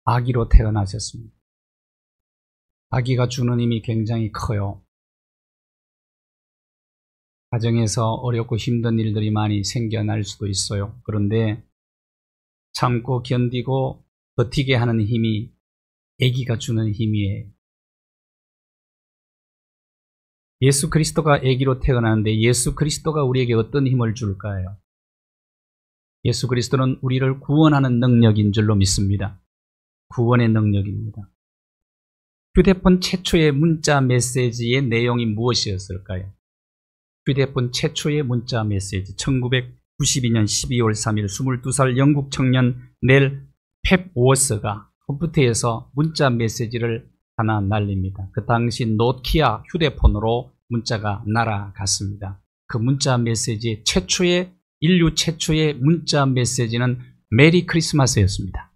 아기로 태어나셨습니다. 아기가 주는 힘이 굉장히 커요. 가정에서 어렵고 힘든 일들이 많이 생겨날 수도 있어요. 그런데 참고 견디고 버티게 하는 힘이 아기가 주는 힘이에요. 예수 그리스도가 아기로 태어나는데 예수 그리스도가 우리에게 어떤 힘을 줄까요? 예수 그리스도는 우리를 구원하는 능력인 줄로 믿습니다. 구원의 능력입니다. 휴대폰 최초의 문자 메시지의 내용이 무엇이었을까요? 휴대폰 최초의 문자 메시지 1992년 12월 3일 22살 영국 청년 넬 펩워스가 컴퓨터에서 문자 메시지를 하나 날립니다. 그 당시 노키아 휴대폰으로 문자가 날아갔습니다. 그 문자 메시지 인류 최초의 문자 메시지는 메리 크리스마스였습니다.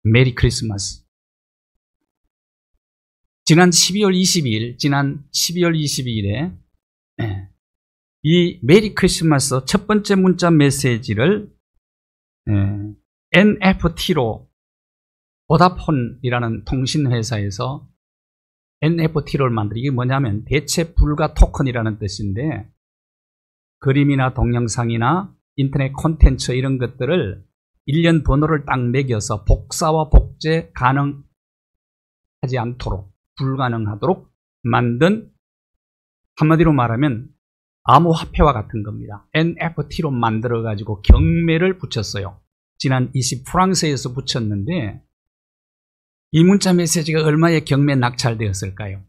메리 크리스마스. 지난 12월 22일에 이 메리 크리스마스 첫 번째 문자 메시지를 NFT로 보다폰이라는 통신회사에서 NFT를 만들어 이게 뭐냐면 대체 불가 토큰이라는 뜻인데 그림이나 동영상이나 인터넷 콘텐츠 이런 것들을 일련 번호를 딱 매겨서 복사와 복제 가능하지 않도록 불가능하도록 만든 한마디로 말하면 암호화폐와 같은 겁니다. NFT로 만들어 가지고 경매를 붙였어요. 지난 20 프랑스에서 붙였는데 이 문자 메시지가 얼마에 경매 낙찰되었을까요?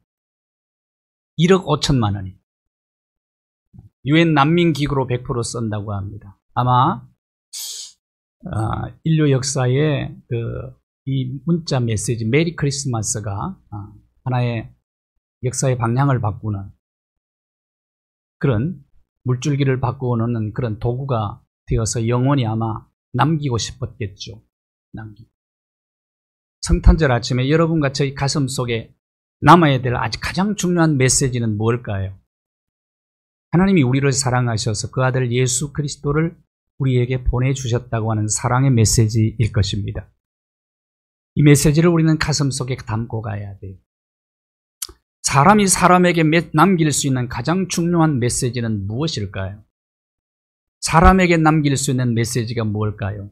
1억 5천만 원이. 유엔 난민기구로 100% 쓴다고 합니다. 아마 인류 역사에 이 문자 메시지 메리 크리스마스가 하나의 역사의 방향을 바꾸는 그런 물줄기를 바꾸는 그런 도구가 되어서 영원히 아마 남기고 싶었겠죠. 성탄절 아침에 여러분과 저희 가슴 속에 남아야 될 아주 가장 중요한 메시지는 뭘까요? 하나님이 우리를 사랑하셔서 그 아들 예수 그리스도를 우리에게 보내주셨다고 하는 사랑의 메시지일 것입니다. 이 메시지를 우리는 가슴 속에 담고 가야 돼요. 사람이 사람에게 남길 수 있는 가장 중요한 메시지는 무엇일까요? 사람에게 남길 수 있는 메시지가 뭘까요?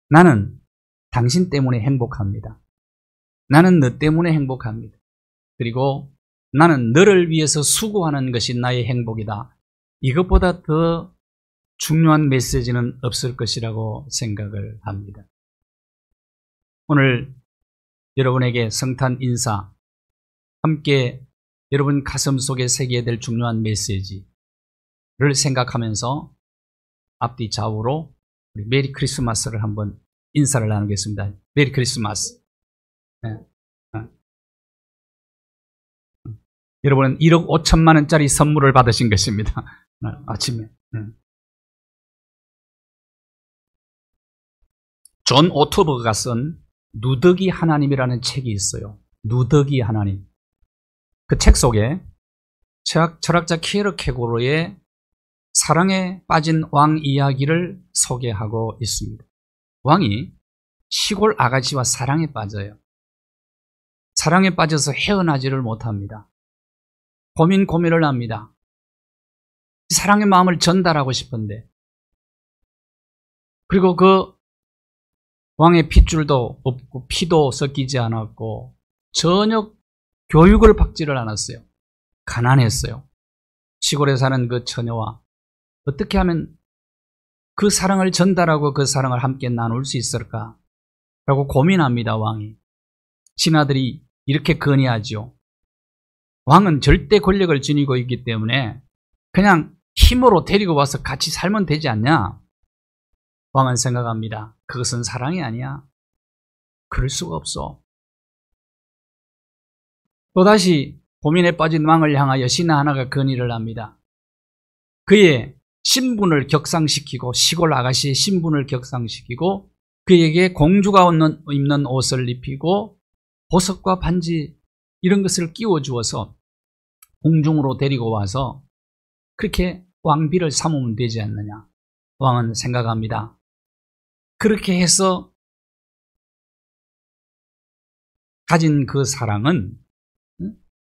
나는 당신 때문에 행복합니다. 나는 너 때문에 행복합니다. 그리고 나는 너를 위해서 수고하는 것이 나의 행복이다. 이것보다 더 중요한 메시지는 없을 것이라고 생각을 합니다. 오늘 여러분에게 성탄 인사, 함께 여러분 가슴 속에 새겨야 될 중요한 메시지를 생각하면서 앞뒤 좌우로 우리 메리 크리스마스를 한번 인사를 나누겠습니다. 메리 크리스마스. 네. 여러분은 1억 5천만 원짜리 선물을 받으신 것입니다. 아침에. 존 오토버가 쓴 누더기 하나님이라는 책이 있어요. 누더기 하나님. 그 책 속에 철학자 키에르케고르의 사랑에 빠진 왕 이야기를 소개하고 있습니다. 왕이 시골 아가씨와 사랑에 빠져요. 사랑에 빠져서 헤어나지를 못합니다. 고민을 합니다. 사랑의 마음을 전달하고 싶은데 그리고 그 왕의 핏줄도 없고 피도 섞이지 않았고 전혀 교육을 받지를 않았어요. 가난했어요. 시골에 사는 그 처녀와 어떻게 하면 그 사랑을 전달하고 그 사랑을 함께 나눌 수 있을까? 라고 고민합니다. 왕이. 신하들이 이렇게 건의하죠. 왕은 절대 권력을 지니고 있기 때문에 그냥 힘으로 데리고 와서 같이 살면 되지 않냐? 왕은 생각합니다. 그것은 사랑이 아니야. 그럴 수가 없어. 또다시 고민에 빠진 왕을 향하여 신하 하나가 건의를 합니다. 그의 신분을 격상시키고 시골 아가씨의 신분을 격상시키고 그에게 공주가 입는 옷을 입히고 보석과 반지 이런 것을 끼워주어서 궁중으로 데리고 와서 그렇게 왕비를 삼으면 되지 않느냐. 왕은 생각합니다. 그렇게 해서 가진 그 사랑은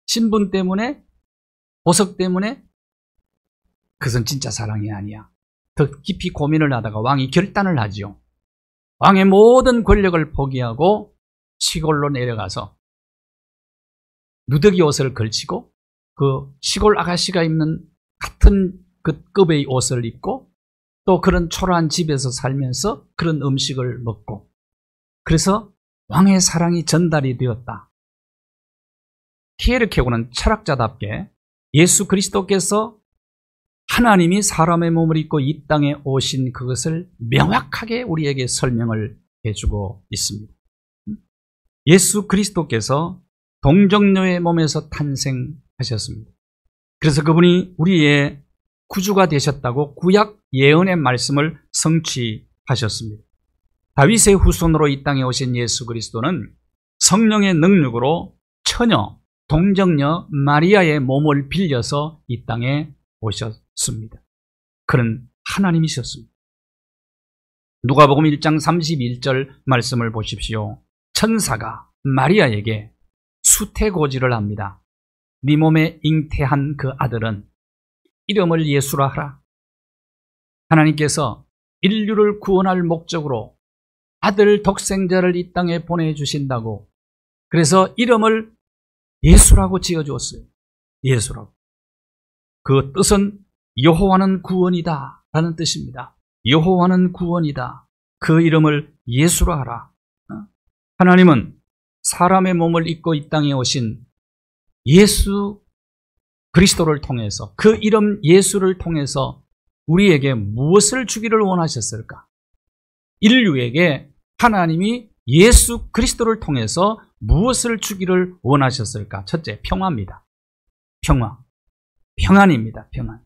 신분 때문에, 보석 때문에, 그것은 진짜 사랑이 아니야. 더 깊이 고민을 하다가 왕이 결단을 하지요. 왕의 모든 권력을 포기하고 시골로 내려가서 누더기 옷을 걸치고 그 시골 아가씨가 입는 같은 그 급의 옷을 입고 또 그런 초라한 집에서 살면서 그런 음식을 먹고, 그래서 왕의 사랑이 전달이 되었다. 티에르케고는 철학자답게 예수 그리스도께서 하나님이 사람의 몸을 입고 이 땅에 오신 그것을 명확하게 우리에게 설명을 해주고 있습니다. 예수 그리스도께서 동정녀의 몸에서 탄생하셨습니다. 그래서 그분이 우리의 구주가 되셨다고 구약 예언의 말씀을 성취하셨습니다. 다윗의 후손으로 이 땅에 오신 예수 그리스도는 성령의 능력으로 처녀, 동정녀 마리아의 몸을 빌려서 이 땅에 오셨습니다. 그는 하나님이셨습니다. 누가복음 1장 31절 말씀을 보십시오. 천사가 마리아에게 수태고지를 합니다. 네 몸에 잉태한 그 아들은 이름을 예수라 하라. 하나님께서 인류를 구원할 목적으로 아들 독생자를 이 땅에 보내주신다고, 그래서 이름을 예수라고 지어주었어요. 예수라고. 그 뜻은 여호와는 구원이다 라는 뜻입니다. 여호와는 구원이다. 그 이름을 예수라 하라. 하나님은 사람의 몸을 입고 이 땅에 오신 예수 그리스도를 통해서, 그 이름 예수를 통해서 우리에게 무엇을 주기를 원하셨을까? 인류에게 하나님이 예수 그리스도를 통해서 무엇을 주기를 원하셨을까? 첫째, 평화입니다. 평화. 평안입니다. 평안.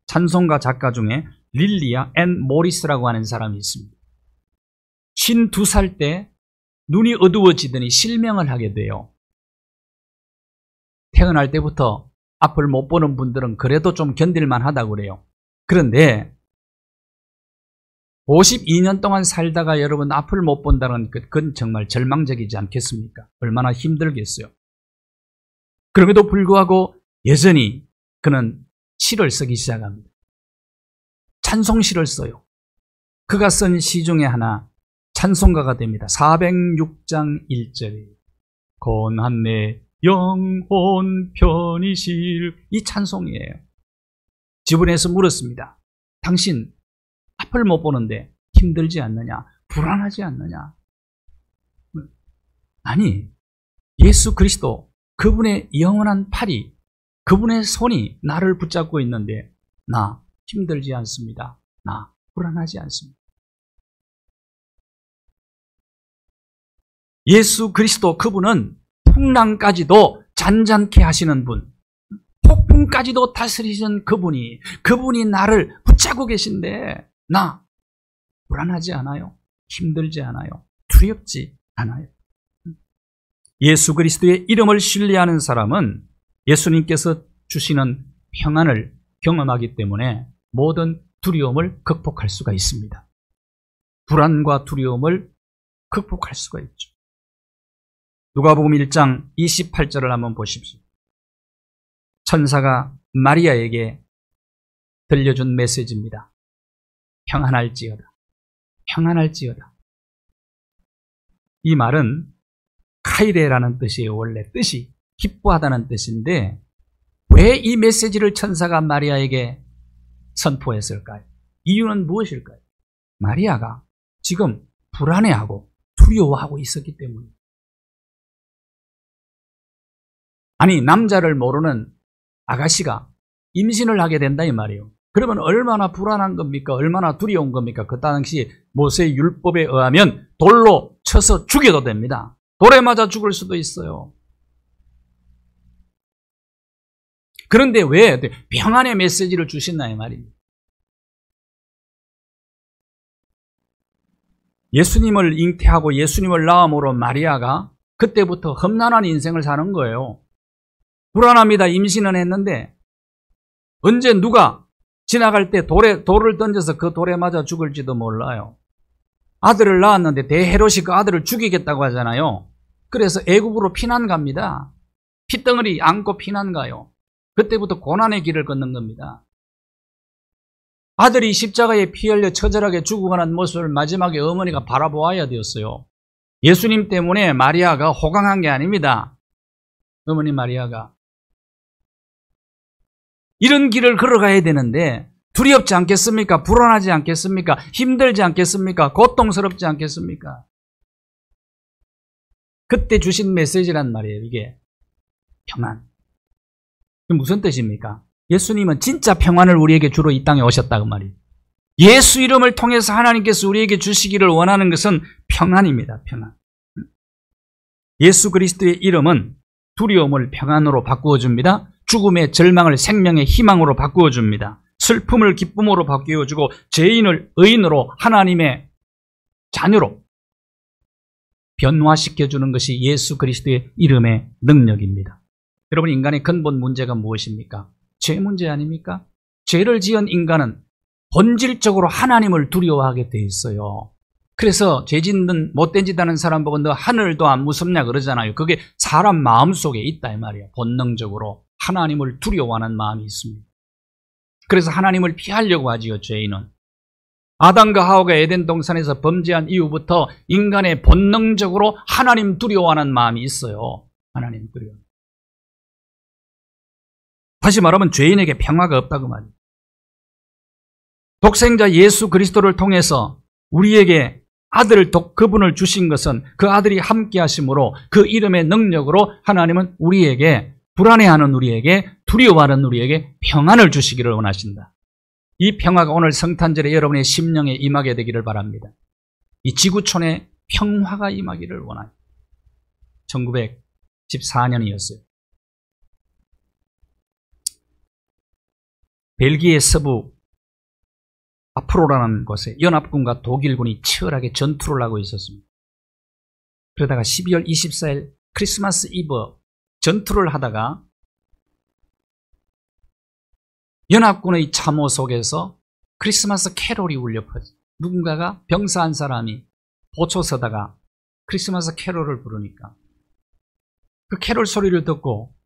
찬송가 작가 중에 릴리아 앤 모리스라고 하는 사람이 있습니다. 52살 때 눈이 어두워지더니 실명을 하게 돼요. 태어날 때부터 앞을 못 보는 분들은 그래도 좀 견딜만 하다고 그래요. 그런데 52년 동안 살다가 여러분 앞을 못 본다는 그건 정말 절망적이지 않겠습니까? 얼마나 힘들겠어요. 그럼에도 불구하고 여전히 그는 시를 쓰기 시작합니다. 찬송시를 써요. 그가 쓴 시 중에 하나 찬송가가 됩니다. 406장 1절에 고난 내 영혼 편이실, 이 찬송이에요. 지분에서 물었습니다. 당신 앞을 못 보는데 힘들지 않느냐? 불안하지 않느냐? 아니, 예수 그리스도, 그분의 영원한 팔이, 그분의 손이 나를 붙잡고 있는데 나 힘들지 않습니다. 나 불안하지 않습니다. 예수 그리스도, 그분은 풍랑까지도 잔잔케 하시는 분, 폭풍까지도 다스리시는 그분이 나를 붙잡고 계신데 나 불안하지 않아요. 힘들지 않아요. 두렵지 않아요. 예수 그리스도의 이름을 신뢰하는 사람은 예수님께서 주시는 평안을 경험하기 때문에 모든 두려움을 극복할 수가 있습니다. 불안과 두려움을 극복할 수가 있죠. 누가복음 1장 28절을 한번 보십시오. 천사가 마리아에게 들려준 메시지입니다. 평안할지어다. 평안할지어다. 이 말은 카이레라는 뜻이에요. 원래 뜻이 기뻐하다는 뜻인데 왜 이 메시지를 천사가 마리아에게 선포했을까요? 이유는 무엇일까요? 마리아가 지금 불안해하고 두려워하고 있었기 때문입니다. 아니, 남자를 모르는 아가씨가 임신을 하게 된다 이 말이에요. 그러면 얼마나 불안한 겁니까? 얼마나 두려운 겁니까? 그 당시 모세의 율법에 의하면 돌로 쳐서 죽여도 됩니다. 돌에 맞아 죽을 수도 있어요. 그런데 왜 평안의 메시지를 주신다 이 말입니다. 예수님을 잉태하고 예수님을 낳음으로 마리아가 그때부터 험난한 인생을 사는 거예요. 불안합니다. 임신은 했는데 언제 누가 지나갈 때 돌을 던져서 그 돌에 맞아 죽을지도 몰라요. 아들을 낳았는데 대헤롯이 그 아들을 죽이겠다고 하잖아요. 그래서 애굽으로 피난 갑니다. 핏덩어리 안고 피난 가요. 그때부터 고난의 길을 걷는 겁니다. 아들이 십자가에 피 흘려 처절하게 죽어가는 모습을 마지막에 어머니가 바라보아야 되었어요. 예수님 때문에 마리아가 호강한 게 아닙니다. 어머니 마리아가. 이런 길을 걸어가야 되는데 두렵지 않겠습니까? 불안하지 않겠습니까? 힘들지 않겠습니까? 고통스럽지 않겠습니까? 그때 주신 메시지란 말이에요. 이게 평안. 그게 무슨 뜻입니까? 예수님은 진짜 평안을 우리에게 주러 이 땅에 오셨다고 말이에요. 예수 이름을 통해서 하나님께서 우리에게 주시기를 원하는 것은 평안입니다. 평안. 예수 그리스도의 이름은 두려움을 평안으로 바꾸어 줍니다. 죽음의 절망을 생명의 희망으로 바꾸어 줍니다. 슬픔을 기쁨으로 바꾸어 주고 죄인을 의인으로 하나님의 자녀로 변화시켜 주는 것이 예수 그리스도의 이름의 능력입니다. 여러분, 인간의 근본 문제가 무엇입니까? 죄 문제 아닙니까? 죄를 지은 인간은 본질적으로 하나님을 두려워하게 돼 있어요. 그래서 죄 짓는 못된 짓 하는 사람 보고 너 하늘도 안 무섭냐 그러잖아요. 그게 사람 마음속에 있다 이 말이에요. 본능적으로 하나님을 두려워하는 마음이 있습니다. 그래서 하나님을 피하려고 하지요. 죄인은. 아담과 하와가 에덴 동산에서 범죄한 이후부터 인간의 본능적으로 하나님 두려워하는 마음이 있어요. 하나님 두려워. 다시 말하면 죄인에게 평화가 없다고 말이에요. 독생자 예수 그리스도를 통해서 우리에게 그분을 주신 것은 그 아들이 함께 하심으로 그 이름의 능력으로 하나님은 우리에게 불안해하는 우리에게 두려워하는 우리에게 평안을 주시기를 원하신다. 이 평화가 오늘 성탄절에 여러분의 심령에 임하게 되기를 바랍니다. 이 지구촌에 평화가 임하기를 원합니다. 1914년이었어요. 벨기에 서부 아프로라는 곳에 연합군과 독일군이 치열하게 전투를 하고 있었습니다. 그러다가 12월 24일 크리스마스 이브 전투를 하다가 연합군의 참호 속에서 크리스마스 캐롤이 울려 퍼져. 누군가가 병사 한 사람이 보초 서다가 크리스마스 캐롤을 부르니까 그 캐롤 소리를 듣고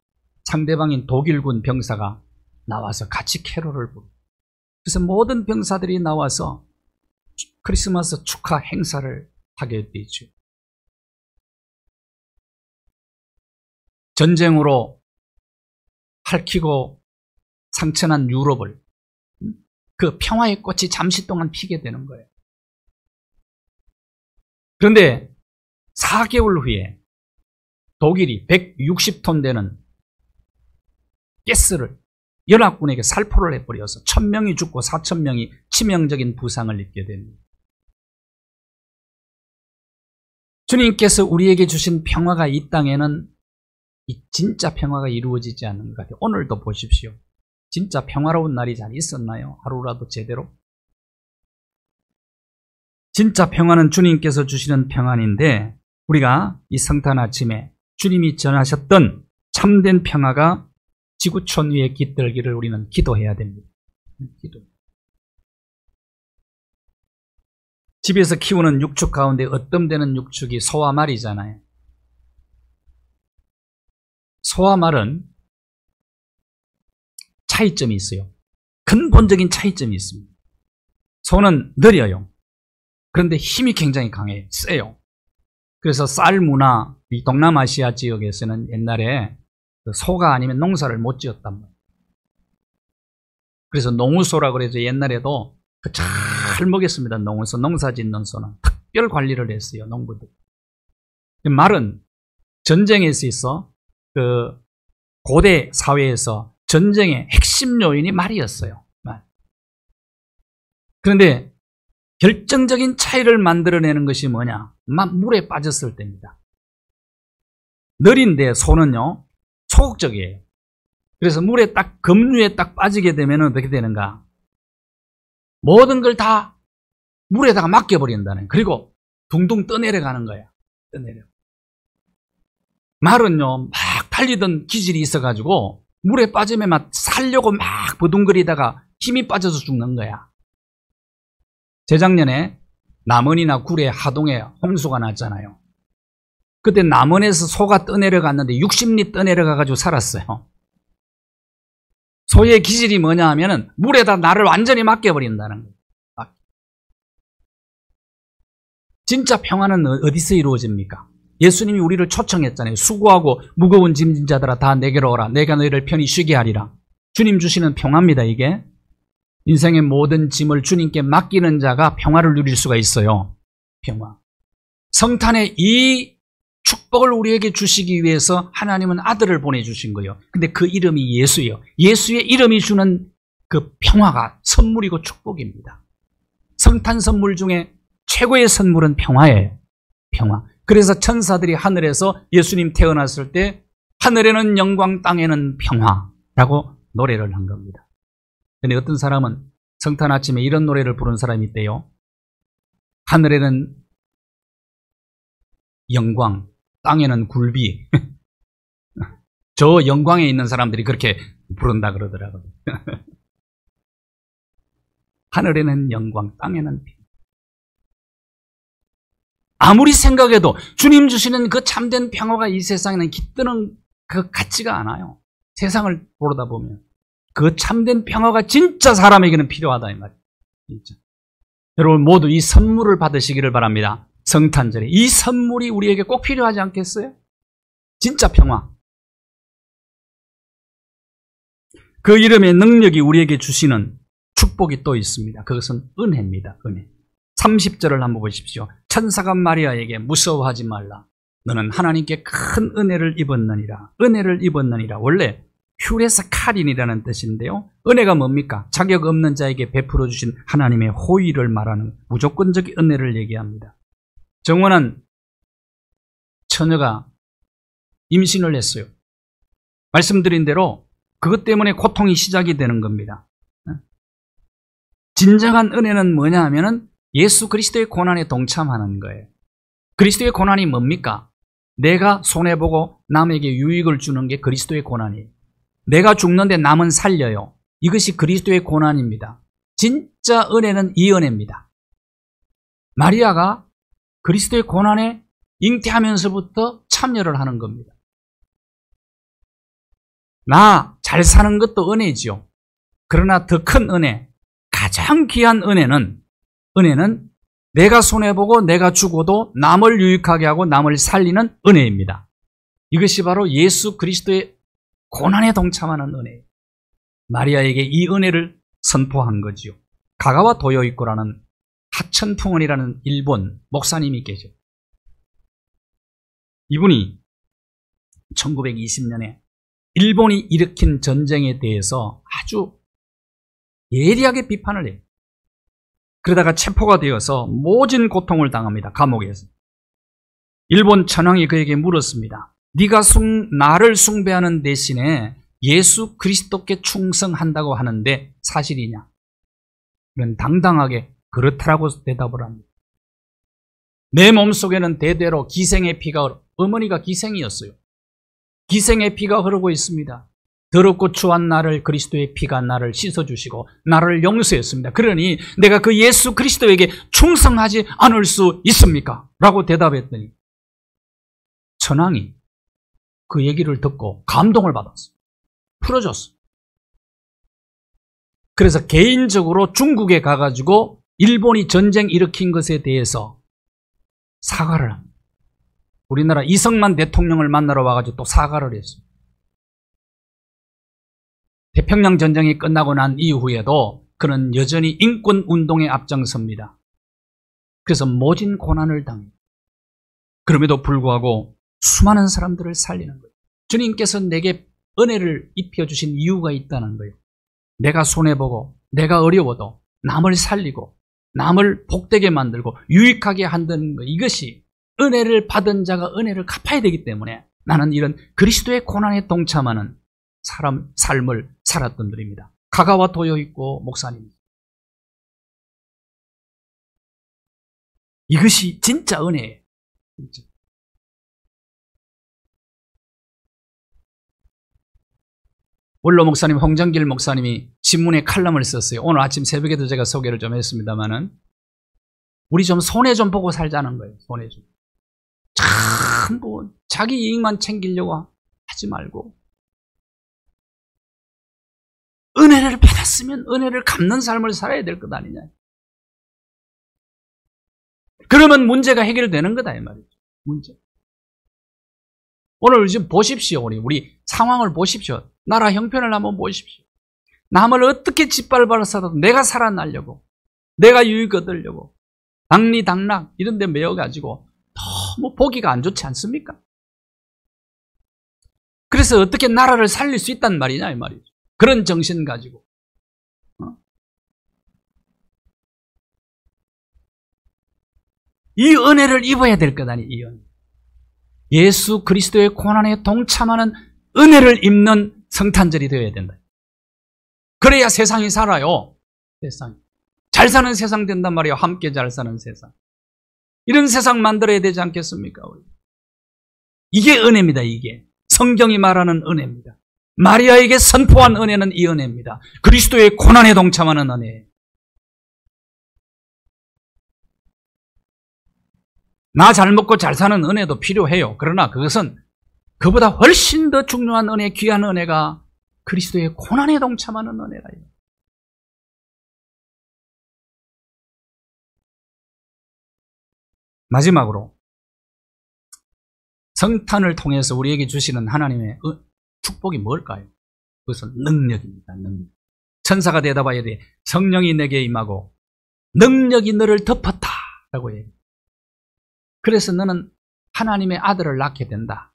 상대방인 독일군 병사가 나와서 같이 캐롤을 부르고 그래서 모든 병사들이 나와서 크리스마스 축하 행사를 하게 되죠. 전쟁으로 핥히고 상처난 유럽을 그 평화의 꽃이 잠시 동안 피게 되는 거예요. 그런데 4개월 후에 독일이 160톤 되는 가스를 연합군에게 살포를 해버려서 1000명이 죽고 4000명이 치명적인 부상을 입게 됩니다. 주님께서 우리에게 주신 평화가 이 땅에는 이 진짜 평화가 이루어지지 않는 것 같아요. 오늘도 보십시오. 진짜 평화로운 날이 잘 있었나요? 하루라도 제대로? 진짜 평화는 주님께서 주시는 평안인데 우리가 이 성탄 아침에 주님이 전하셨던 참된 평화가 지구촌 위에 깃들기를 우리는 기도해야 됩니다. 기도. 집에서 키우는 육축 가운데 어뜸되는 육축이 소와 말이잖아요. 소와 말은 차이점이 있어요. 근본적인 차이점이 있습니다. 소는 느려요. 그런데 힘이 굉장히 강해요. 세요. 그래서 쌀 문화, 이 동남아시아 지역에서는 옛날에 소가 아니면 농사를 못 지었단 말이에요. 그래서 농우소라고 그래서 옛날에도 잘 먹였습니다. 농우소, 농사 짓는 소는. 특별 관리를 했어요. 농부들. 말은 전쟁에 있어 그 고대 사회에서 전쟁의 핵심 요인이 말이었어요. 말. 그런데 결정적인 차이를 만들어내는 것이 뭐냐? 물에 빠졌을 때입니다. 느린데 소는요, 소극적이에요. 그래서 물에 딱, 급류에 딱 빠지게 되면 어떻게 되는가? 모든 걸 다 물에다가 맡겨버린다는. 그리고 둥둥 떠내려가는 거야. 떠내려. 말은요, 막 달리던 기질이 있어가지고, 물에 빠지면 막 살려고 막 버둥거리다가 힘이 빠져서 죽는 거야. 재작년에 남원이나 구례, 하동에 홍수가 났잖아요. 그때 남원에서 소가 떠내려갔는데 60리 떠내려가가지고 살았어요. 소의 기질이 뭐냐 하면은 물에다 나를 완전히 맡겨버린다는 거예요. 진짜 평화는 어디서 이루어집니까? 예수님이 우리를 초청했잖아요. 수고하고 무거운 짐진 자들아 다 내게로 오라. 내가 너희를 편히 쉬게 하리라. 주님 주시는 평화입니다. 이게 인생의 모든 짐을 주님께 맡기는 자가 평화를 누릴 수가 있어요. 평화. 성탄에 이 축복을 우리에게 주시기 위해서 하나님은 아들을 보내주신 거예요. 근데 그 이름이 예수예요. 예수의 이름이 주는 그 평화가 선물이고 축복입니다. 성탄 선물 중에 최고의 선물은 평화예요. 평화. 그래서 천사들이 하늘에서 예수님 태어났을 때 하늘에는 영광, 땅에는 평화라고 노래를 한 겁니다. 근데 어떤 사람은 성탄 아침에 이런 노래를 부른 사람이 있대요. 하늘에는 영광, 땅에는 굴비. 저 영광에 있는 사람들이 그렇게 부른다 그러더라고요. 하늘에는 영광, 땅에는 평화. 아무리 생각해도 주님 주시는 그 참된 평화가 이 세상에는 깃드는 그 같지가 않아요. 세상을 보다 보면. 그 참된 평화가 진짜 사람에게는 필요하다 이 말이에요. 진짜. 여러분 모두 이 선물을 받으시기를 바랍니다. 성탄절에. 이 선물이 우리에게 꼭 필요하지 않겠어요? 진짜 평화. 그 이름의 능력이 우리에게 주시는 축복이 또 있습니다. 그것은 은혜입니다. 은혜. 30절을 한번 보십시오. 천사가 마리아에게 무서워하지 말라. 너는 하나님께 큰 은혜를 입었느니라. 은혜를 입었느니라. 원래 퓨레사 카린이라는 뜻인데요. 은혜가 뭡니까? 자격 없는 자에게 베풀어 주신 하나님의 호의를 말하는 무조건적 은혜를 얘기합니다. 정원한 처녀가 임신을 했어요. 말씀드린 대로 그것 때문에 고통이 시작이 되는 겁니다. 진정한 은혜는 뭐냐 하면은 예수 그리스도의 고난에 동참하는 거예요. 그리스도의 고난이 뭡니까? 내가 손해보고 남에게 유익을 주는 게 그리스도의 고난이에요. 내가 죽는데 남은 살려요. 이것이 그리스도의 고난입니다. 진짜 은혜는 이 은혜입니다. 마리아가 그리스도의 고난에 잉태하면서부터 참여를 하는 겁니다. 나 잘 사는 것도 은혜지요. 그러나 더 큰 은혜, 가장 귀한 은혜는 내가 손해보고 내가 죽어도 남을 유익하게 하고 남을 살리는 은혜입니다. 이것이 바로 예수 그리스도의 고난에 동참하는 은혜예요. 마리아에게 이 은혜를 선포한 거지요. 가가와 도요이코라는 하천풍원이라는 일본 목사님이 계셔요. 이분이 1920년에 일본이 일으킨 전쟁에 대해서 아주 예리하게 비판을 해요. 그러다가 체포가 되어서 모진 고통을 당합니다. 감옥에서. 일본 천황이 그에게 물었습니다. 네가 나를 숭배하는 대신에 예수 그리스도께 충성한다고 하는데 사실이냐? 그는 당당하게 그렇다라고 대답을 합니다. 내 몸속에는 대대로 기생의 피가 어머니가 기생이었어요. 기생의 피가 흐르고 있습니다. 더럽고 추한 나를 그리스도의 피가 나를 씻어주시고 나를 용서했습니다. 그러니 내가 그 예수 그리스도에게 충성하지 않을 수 있습니까? 라고 대답했더니 천황이 그 얘기를 듣고 감동을 받았어요. 풀어줬어요. 그래서 개인적으로 중국에 가가지고 일본이 전쟁 일으킨 것에 대해서 사과를 합니다. 우리나라 이승만 대통령을 만나러 와가지고 또 사과를 했어요. 태평양 전쟁이 끝나고 난 이후에도 그는 여전히 인권 운동에 앞장섭니다. 그래서 모진 고난을 당해요. 그럼에도 불구하고 수많은 사람들을 살리는 거예요. 주님께서 내게 은혜를 입혀주신 이유가 있다는 거예요. 내가 손해보고 내가 어려워도 남을 살리고 남을 복되게 만들고 유익하게 한다는 것, 이것이 은혜를 받은 자가 은혜를 갚아야 되기 때문에 나는 이런 그리스도의 고난에 동참하는 삶을 살았던 분입니다. 가가와 도요이코 목사님. 이것이 진짜 은혜예요. 진짜. 원로 목사님, 홍정길 목사님이 신문에 칼럼을 썼어요. 오늘 아침 새벽에도 제가 소개를 좀 했습니다만은, 우리 좀 손해 좀 보고 살자는 거예요. 손해 좀. 참, 뭐, 자기 이익만 챙기려고 하지 말고, 은혜를 받았으면 은혜를 갚는 삶을 살아야 될 것 아니냐. 그러면 문제가 해결되는 거다, 이 말이죠. 문제. 오늘 지금 보십시오. 우리 상황을 보십시오. 나라 형편을 한번 보십시오. 남을 어떻게 짓밟아서라도 내가 살아나려고, 내가 유익 얻으려고, 당리당락 이런 데 매여가지고 너무 보기가 안 좋지 않습니까? 그래서 어떻게 나라를 살릴 수 있단 말이냐, 이 말이죠. 그런 정신 가지고. 이 은혜를 입어야 될 것 아니, 이 은혜. 예수 그리스도의 고난에 동참하는 은혜를 입는 성탄절이 되어야 된다. 그래야 세상이 살아요. 세상이. 잘 사는 세상 된단 말이에요. 함께 잘 사는 세상. 이런 세상 만들어야 되지 않겠습니까? 우리. 이게 은혜입니다. 이게. 성경이 말하는 은혜입니다. 마리아에게 선포한 은혜는 이 은혜입니다. 그리스도의 고난에 동참하는 은혜. 나 잘 먹고 잘 사는 은혜도 필요해요. 그러나 그것은 그보다 훨씬 더 중요한 은혜, 귀한 은혜가 그리스도의 고난에 동참하는 은혜라요. 마지막으로 성탄을 통해서 우리에게 주시는 하나님의 축복이 뭘까요? 그것은 능력입니다. 능력. 천사가 대답하여 이르되 성령이 내게 임하고 능력이 너를 덮었다 라고 해요. 그래서 너는 하나님의 아들을 낳게 된다.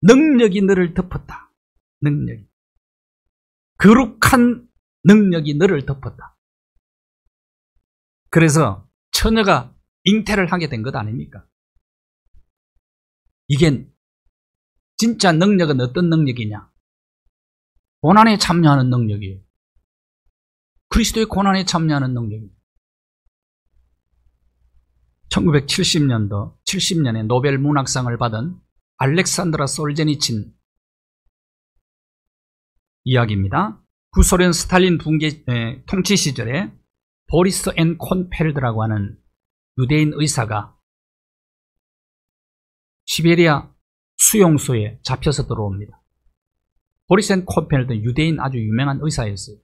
능력이 너를 덮었다. 능력이. 거룩한 능력이 너를 덮었다. 그래서 처녀가 잉태를 하게 된 것 아닙니까? 이게 진짜 능력은 어떤 능력이냐? 고난에 참여하는 능력이에요. 그리스도의 고난에 참여하는 능력입니다. 1970년에 노벨 문학상을 받은 알렉산드라 솔제니친 이야기입니다. 구소련 스탈린 붕괴 통치 시절에 보리스 앤 콘펠드라고 하는 유대인 의사가 시베리아 수용소에 잡혀서 들어옵니다. 보리스 앤 콘펠드 유대인 아주 유명한 의사였어요.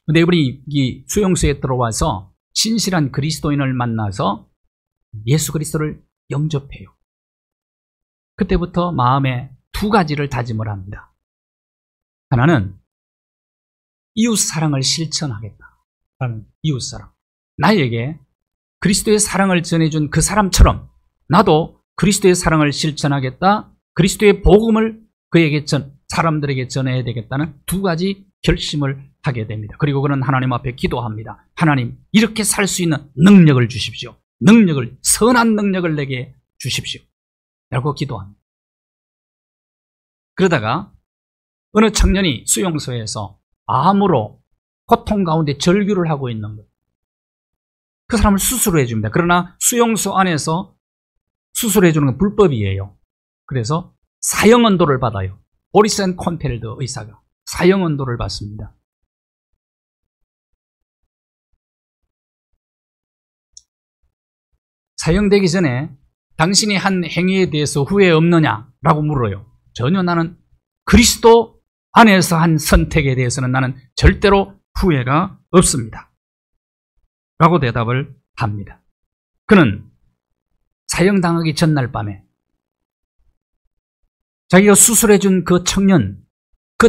그런데 우리 이 수용소에 들어와서 신실한 그리스도인을 만나서 예수 그리스도를 영접해요. 그때부터 마음에 두 가지를 다짐을 합니다. 하나는 이웃 사랑을 실천하겠다라는 이웃 사랑. 나에게 그리스도의 사랑을 전해준 그 사람처럼 나도 그리스도의 사랑을 실천하겠다. 그리스도의 복음을 그에게 사람들에게 전해야 되겠다는 두 가지 결심을 하게 됩니다. 그리고 그는 하나님 앞에 기도합니다. 하나님, 이렇게 살 수 있는 능력을 주십시오. 능력을, 선한 능력을 내게 주십시오. 라고 기도합니다. 그러다가 어느 청년이 수용소에서 암으로 고통 가운데 절규를 하고 있는 거예요. 그 사람을 수술해 줍니다. 그러나 수용소 안에서 수술해 주는 건 불법이에요. 그래서 사형언도를 받아요. 보리스 앤 콘펠드 의사가 사형언도를 받습니다. 사형되기 전에 당신이 한 행위에 대해서 후회 없느냐라고 물어요. 전혀 나는 그리스도 안에서 한 선택에 대해서는 나는 절대로 후회가 없습니다. 라고 대답을 합니다. 그는 사형당하기 전날 밤에 자기가 수술해준 그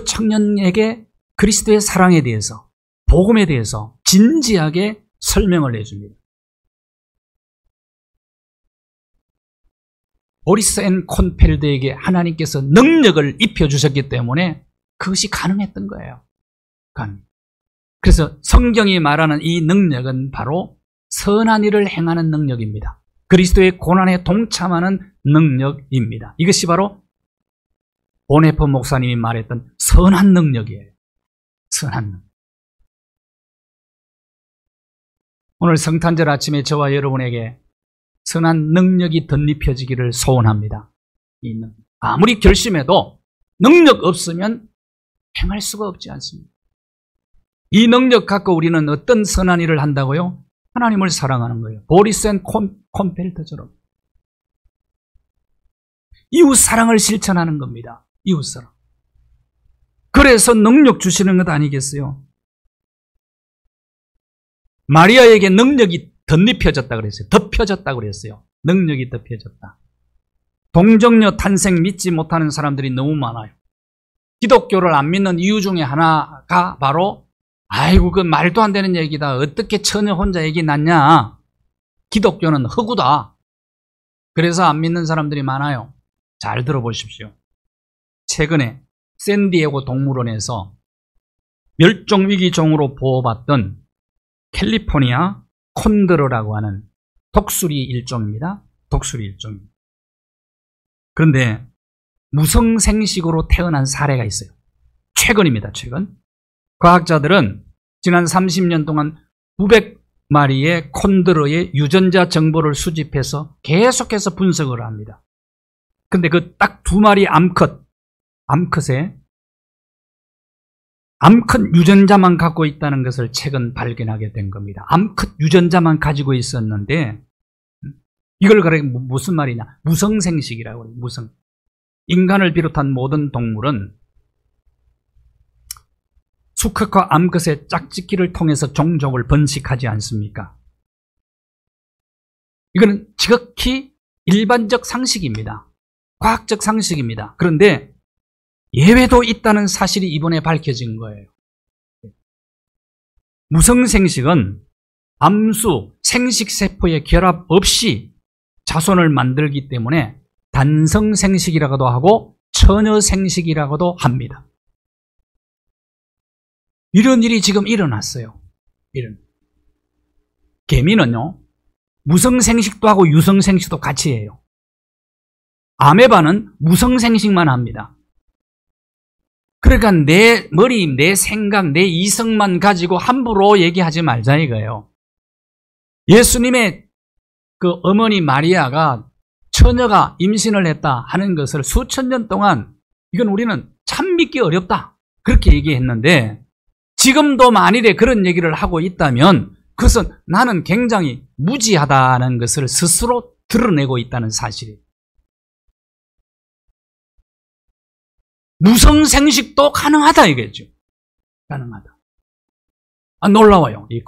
청년에게 그리스도의 사랑에 대해서, 복음에 대해서 진지하게 설명을 해줍니다. 보리스 앤 콘펠드에게 하나님께서 능력을 입혀주셨기 때문에 그것이 가능했던 거예요. 그래서 성경이 말하는 이 능력은 바로 선한 일을 행하는 능력입니다. 그리스도의 고난에 동참하는 능력입니다. 이것이 바로 보네퍼 목사님이 말했던 선한 능력이에요. 선한 능력. 오늘 성탄절 아침에 저와 여러분에게 선한 능력이 덧입혀지기를 소원합니다. 아무리 결심해도 능력 없으면 행할 수가 없지 않습니다. 이 능력 갖고 우리는 어떤 선한 일을 한다고요? 하나님을 사랑하는 거예요. 보리스 앤 콤펠트처럼. 이웃 사랑을 실천하는 겁니다. 이웃 사랑. 그래서 능력 주시는 것 아니겠어요? 마리아에게 능력이 덧입혀졌다 그랬어요. 덮여졌다 그랬어요. 능력이 덮여졌다. 동정녀 탄생 믿지 못하는 사람들이 너무 많아요. 기독교를 안 믿는 이유 중에 하나가 바로 아이고 그 말도 안 되는 얘기다. 어떻게 처녀 혼자 얘기 낳냐. 기독교는 허구다. 그래서 안 믿는 사람들이 많아요. 잘 들어보십시오. 최근에 샌디에고 동물원에서 멸종위기종으로 보호받던 캘리포니아 콘드르라고 하는 독수리 일종입니다. 독수리 일종입니다. 그런데 무성생식으로 태어난 사례가 있어요. 최근입니다. 최근. 과학자들은 지난 30년 동안 900마리의 콘드르의 유전자 정보를 수집해서 계속해서 분석을 합니다. 근데 그 딱 2마리 암컷의 암컷 유전자만 갖고 있다는 것을 최근 발견하게 된 겁니다. 암컷 유전자만 가지고 있었는데 이걸 그래 무슨 말이냐? 무성생식이라고 해요. 무성. 인간을 비롯한 모든 동물은 수컷과 암컷의 짝짓기를 통해서 종족을 번식하지 않습니까? 이거는 지극히 일반적 상식입니다. 과학적 상식입니다. 그런데 예외도 있다는 사실이 이번에 밝혀진 거예요. 무성생식은 암수, 생식세포의 결합 없이 자손을 만들기 때문에 단성생식이라고도 하고 처녀생식이라고도 합니다. 이런 일이 지금 일어났어요. 개미는요, 무성생식도 하고 유성생식도 같이 해요. 아메바는 무성생식만 합니다. 그러니까 내 머리, 내 생각, 내 이성만 가지고 함부로 얘기하지 말자 이거예요. 예수님의 그 어머니 마리아가 처녀가 임신을 했다 하는 것을 수천 년 동안 이건 우리는 참 믿기 어렵다 그렇게 얘기했는데 지금도 만일에 그런 얘기를 하고 있다면 그것은 나는 굉장히 무지하다는 것을 스스로 드러내고 있다는 사실이에요. 무성생식도 가능하다 이거죠. 가능하다. 놀라워요. 이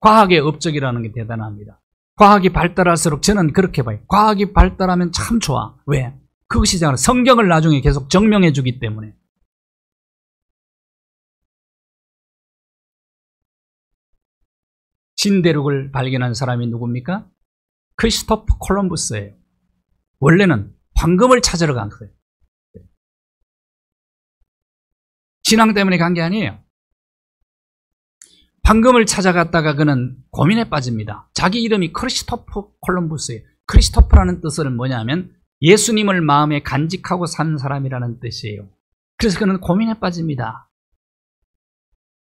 과학의 업적이라는 게 대단합니다. 과학이 발달할수록 저는 그렇게 봐요. 과학이 발달하면 참 좋아. 왜? 그것이 성경을 나중에 계속 증명해 주기 때문에. 신대륙을 발견한 사람이 누굽니까? 크리스토프 콜럼버스예요. 원래는 황금을 찾으러 간 거예요. 신앙 때문에 간 게 아니에요. 황금을 찾아갔다가 그는 고민에 빠집니다. 자기 이름이 크리스토프 콜럼버스예요. 크리스토프라는 뜻은 뭐냐면 예수님을 마음에 간직하고 산 사람이라는 뜻이에요. 그래서 그는 고민에 빠집니다.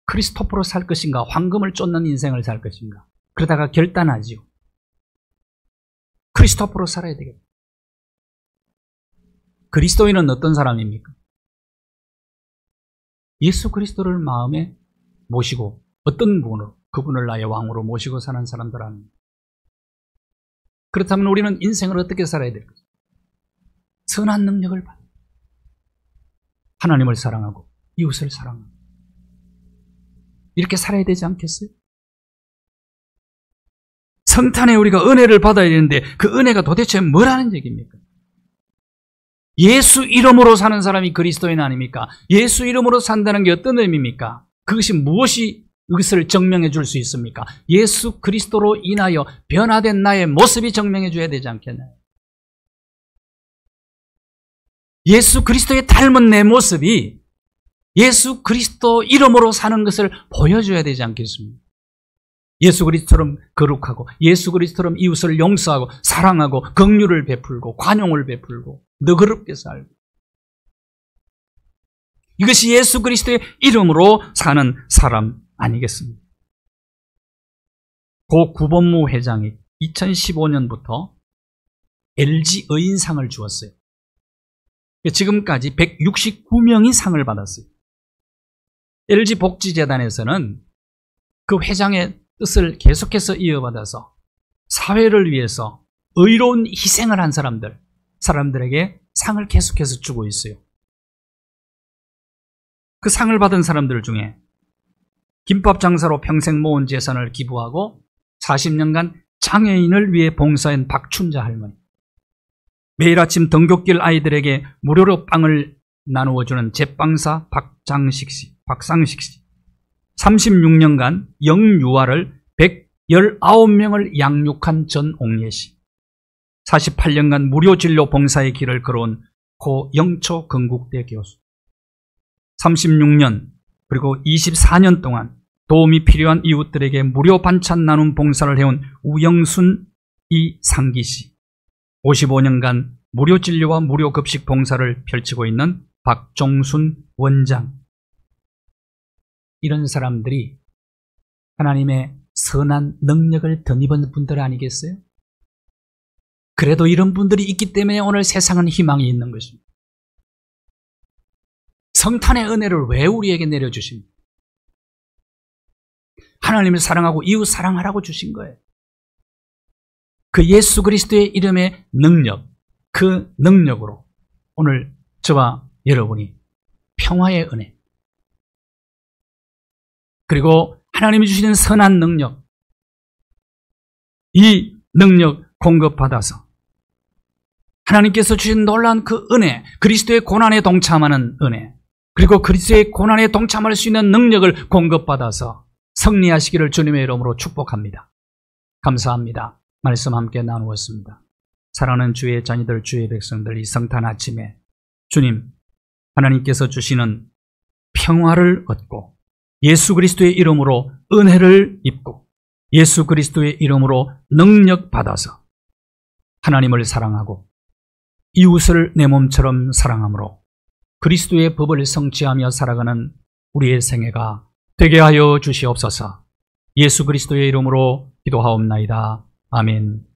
크리스토프로 살 것인가, 황금을 쫓는 인생을 살 것인가. 그러다가 결단하지요. 크리스토프로 살아야 되겠다. 그리스도인은 어떤 사람입니까? 예수 그리스도를 마음에 모시고 어떤 분으로 그분을 나의 왕으로 모시고 사는 사람들 아닙니까? 그렇다면 우리는 인생을 어떻게 살아야 될까? 선한 능력을 받아 하나님을 사랑하고 이웃을 사랑하고 이렇게 살아야 되지 않겠어요? 성탄에 우리가 은혜를 받아야 되는데 그 은혜가 도대체 뭐라는 얘기입니까? 예수 이름으로 사는 사람이 그리스도인 아닙니까? 예수 이름으로 산다는 게 어떤 의미입니까? 그것이 무엇이 이것을 증명해 줄 수 있습니까? 예수 그리스도로 인하여 변화된 나의 모습이 증명해 줘야 되지 않겠나요? 예수 그리스도에 닮은 내 모습이 예수 그리스도 이름으로 사는 것을 보여줘야 되지 않겠습니까? 예수 그리스도처럼 거룩하고 예수 그리스도처럼 이웃을 용서하고 사랑하고 긍휼을 베풀고 관용을 베풀고 너그럽게 살고 이것이 예수 그리스도의 이름으로 사는 사람 아니겠습니까? 고 구본무 회장이 2015년부터 LG 의인상을 주었어요. 지금까지 169명이 상을 받았어요. LG 복지재단에서는 그 회장의 뜻을 계속해서 이어받아서 사회를 위해서 의로운 희생을 한 사람들에게 상을 계속해서 주고 있어요. 그 상을 받은 사람들 중에 김밥 장사로 평생 모은 재산을 기부하고 40년간 장애인을 위해 봉사한 박춘자 할머니, 매일 아침 등굣길 아이들에게 무료로 빵을 나누어주는 제빵사 박상식 씨, 36년간 영유아를 119명을 양육한 전옥례 씨, 48년간 무료 진료 봉사의 길을 걸어온 고 영초 건국대 교수, 36년 그리고 24년 동안 도움이 필요한 이웃들에게 무료 반찬 나눔 봉사를 해온 우영순 이상기 씨, 55년간 무료 진료와 무료 급식 봉사를 펼치고 있는 박종순 원장. 이런 사람들이 하나님의 선한 능력을 덧입은 분들 아니겠어요? 그래도 이런 분들이 있기 때문에 오늘 세상은 희망이 있는 것입니다. 성탄의 은혜를 왜 우리에게 내려주십니까? 하나님을 사랑하고 이웃 사랑하라고 주신 거예요. 그 예수 그리스도의 이름의 능력, 그 능력으로 오늘 저와 여러분이 평화의 은혜, 그리고 하나님이 주시는 선한 능력, 이 능력 공급받아서 하나님께서 주신 놀라운 그 은혜, 그리스도의 고난에 동참하는 은혜, 그리고 그리스도의 고난에 동참할 수 있는 능력을 공급받아서 승리하시기를 주님의 이름으로 축복합니다. 감사합니다. 말씀 함께 나누었습니다. 사랑하는 주의 자녀들, 주의 백성들, 이 성탄 아침에 주님, 하나님께서 주시는 평화를 얻고 예수 그리스도의 이름으로 은혜를 입고 예수 그리스도의 이름으로 능력 받아서 하나님을 사랑하고 이웃을 내 몸처럼 사랑함으로 그리스도의 법을 성취하며 살아가는 우리의 생애가 되게 하여 주시옵소서. 예수 그리스도의 이름으로 기도하옵나이다. 아멘.